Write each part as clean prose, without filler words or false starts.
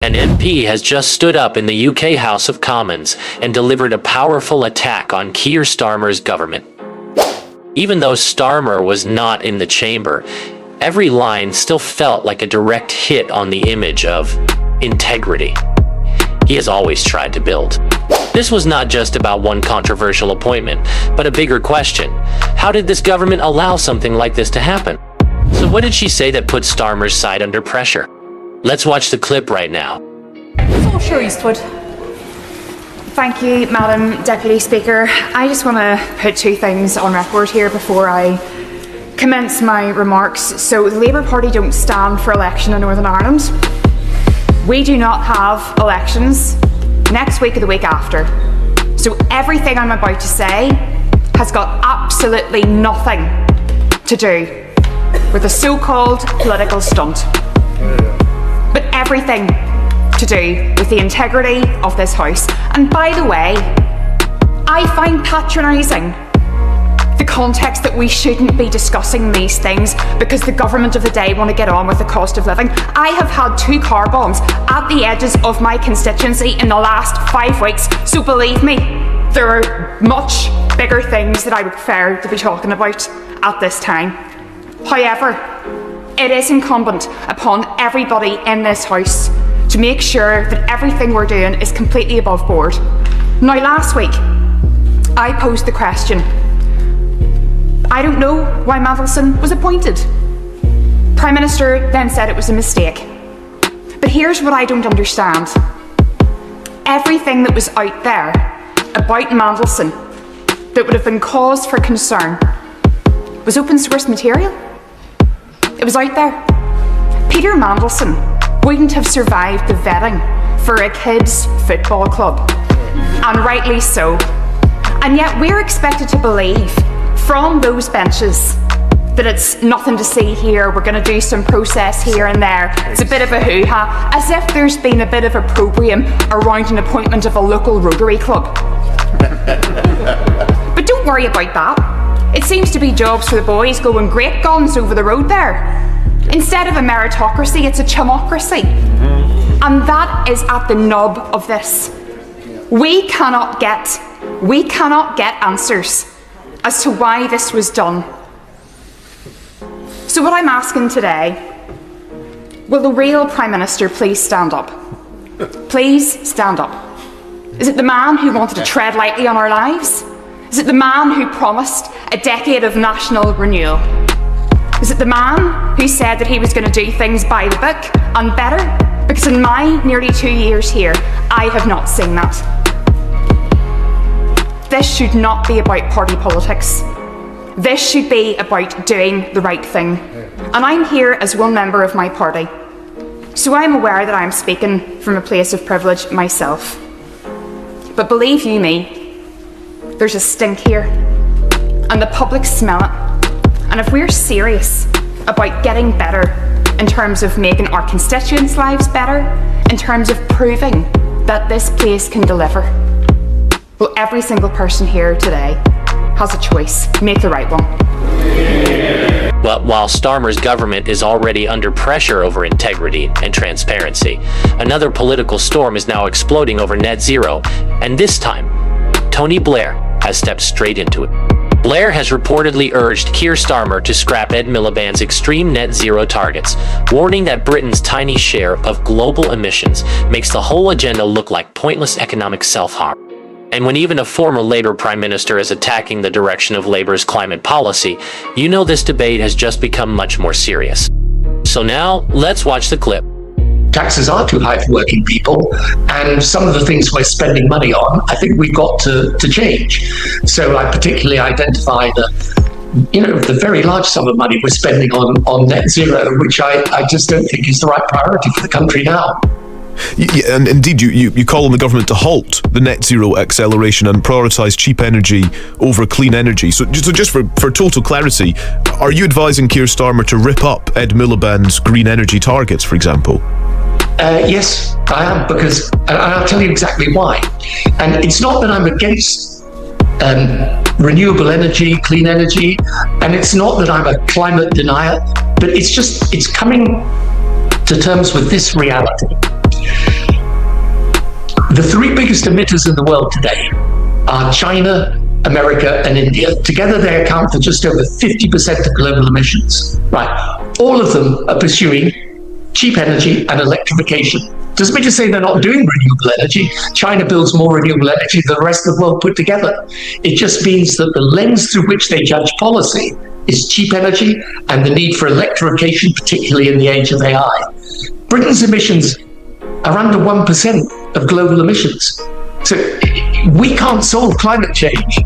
An MP has just stood up in the UK House of Commons and delivered a powerful attack on Keir Starmer's government. Even though Starmer was not in the chamber, every line still felt like a direct hit on the image of integrity he has always tried to build. This was not just about one controversial appointment, but a bigger question. How did this government allow something like this to happen? So what did she say that put Starmer's side under pressure? Let's watch the clip right now. Sure, Eastwood. Thank you, Madam Deputy Speaker. I just want to put two things on record here before I commence my remarks. So the Labour Party don't stand for election in Northern Ireland. We do not have elections next week or the week after. So everything I'm about to say has got absolutely nothing to do with a so-called political stunt. But everything to do with the integrity of this House. And by the way, I find patronising the context that we shouldn't be discussing these things because the government of the day want to get on with the cost of living. I have had 2 car bombs at the edges of my constituency in the last 5 weeks, so believe me, there are much bigger things that I would prefer to be talking about at this time. However, it is incumbent upon everybody in this House to make sure that everything we're doing is completely above board. Now, last week, I posed the question, I don't know why Mandelson was appointed. Prime Minister then said it was a mistake. But here's what I don't understand. Everything that was out there about Mandelson that would have been cause for concern was open source material. It was out there. Peter Mandelson wouldn't have survived the vetting for a kids' football club. And rightly so. And yet we're expected to believe from those benches that it's nothing to see here, we're going to do some process here and there, it's a bit of a hoo-ha, as if there's been a bit of opprobrium around an appointment of a local Rotary club. But don't worry about that. It seems to be jobs for the boys going great guns over the road there. Instead of a meritocracy, it's a chumocracy. And that is at the nub of this. We cannot get answers as to why this was done. So what I'm asking today, will the real Prime Minister please stand up? Please stand up. Is it the man who wanted to tread lightly on our lives? Is it the man who promised a decade of national renewal? Is it the man who said that he was going to do things by the book and better? Because in my nearly 2 years here, I have not seen that. This should not be about party politics. This should be about doing the right thing. And I'm here as one member of my party. So I'm aware that I'm speaking from a place of privilege myself. But believe you me, there's a stink here. And the public smell it. And if we're serious about getting better in terms of making our constituents' lives better, in terms of proving that this place can deliver, well, every single person here today has a choice. Make the right one. But while Starmer's government is already under pressure over integrity and transparency, another political storm is now exploding over net zero, and this time, Tony Blair has stepped straight into it. Blair has reportedly urged Keir Starmer to scrap Ed Miliband's extreme net zero targets, warning that Britain's tiny share of global emissions makes the whole agenda look like pointless economic self-harm. And when even a former Labour Prime Minister is attacking the direction of Labour's climate policy, you know this debate has just become much more serious. So now, let's watch the clip. Taxes are too high for working people, and some of the things we're spending money on, I think we've got to change. So I particularly identify the very large sum of money we're spending on net zero, which I just don't think is the right priority for the country now. Yeah, and indeed, you call on the government to halt the net zero acceleration and prioritise cheap energy over clean energy. So just for total clarity, are you advising Keir Starmer to rip up Ed Miliband's green energy targets, for example? Yes, I am, because, and I'll tell you exactly why. And it's not that I'm against renewable energy, clean energy, and it's not that I'm a climate denier, but it's coming to terms with this reality. The three biggest emitters in the world today are China, America, and India. Together, they account for just over 50% of global emissions. Right. All of them are pursuing cheap energy and electrification. Doesn't mean to say they're not doing renewable energy. China builds more renewable energy than the rest of the world put together. It just means that the lens through which they judge policy is cheap energy and the need for electrification, particularly in the age of AI. Britain's emissions are under 1% of global emissions. So we can't solve climate change.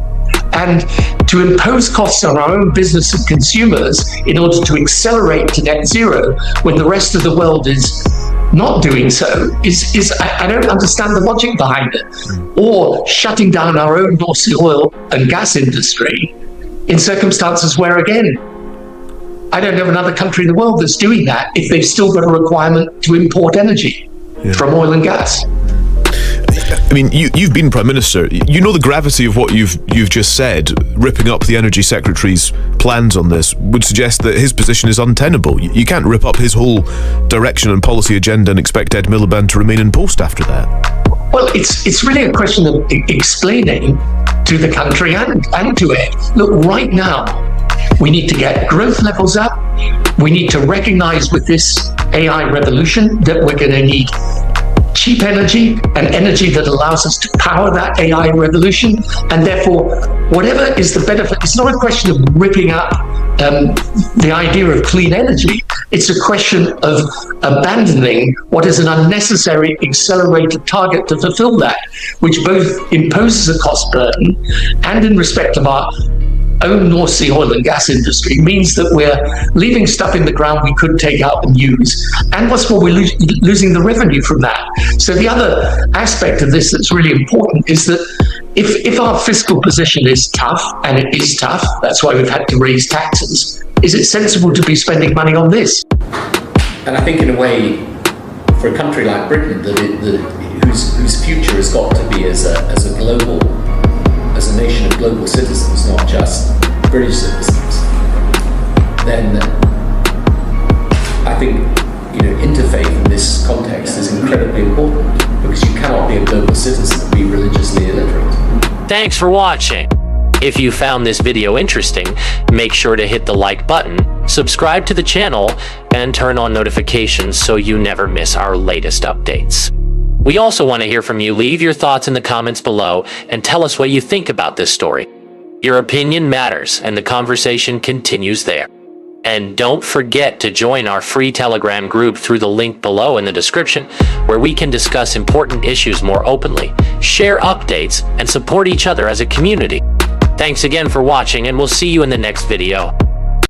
And to impose costs on our own business and consumers in order to accelerate to net zero when the rest of the world is not doing so is I don't understand the logic behind it. Or shutting down our own North Sea oil and gas industry in circumstances where, again, I don't know another country in the world that's doing that if they've still got a requirement to import energy from oil and gas. I mean, you've been Prime Minister. You know the gravity of what you've just said. Ripping up the Energy Secretary's plans on this would suggest that his position is untenable. You can't rip up his whole direction and policy agenda and expect Ed Miliband to remain in post after that. Well, it's really a question of explaining to the country and to Ed. Look, right now, we need to get growth levels up. We need to recognize with this AI revolution that we're going to need cheap energy and energy that allows us to power that AI revolution. And therefore, whatever is the benefit, it's not a question of ripping up the idea of clean energy. It's a question of abandoning what is an unnecessary accelerated target to fulfill that, which both imposes a cost burden and in respect of our own North Sea oil and gas industry means that we're leaving stuff in the ground we could take out and use. And what's more, we're losing the revenue from that. So the other aspect of this that's really important is that if our fiscal position is tough, and it is tough, that's why we've had to raise taxes, is it sensible to be spending money on this? And I think in a way, for a country like Britain, whose future has got to be as a nation of global citizens, not just British citizens, then I think interfaith in this context is incredibly important, because you cannot be a global citizen and be religiously illiterate. Thanks for watching. If you found this video interesting, make sure to hit the like button, subscribe to the channel, and turn on notifications so you never miss our latest updates. We also want to hear from you. Leave your thoughts in the comments below and tell us what you think about this story. Your opinion matters, and the conversation continues there. And don't forget to join our free Telegram group through the link below in the description, where we can discuss important issues more openly, share updates, and support each other as a community. Thanks again for watching, and we'll see you in the next video.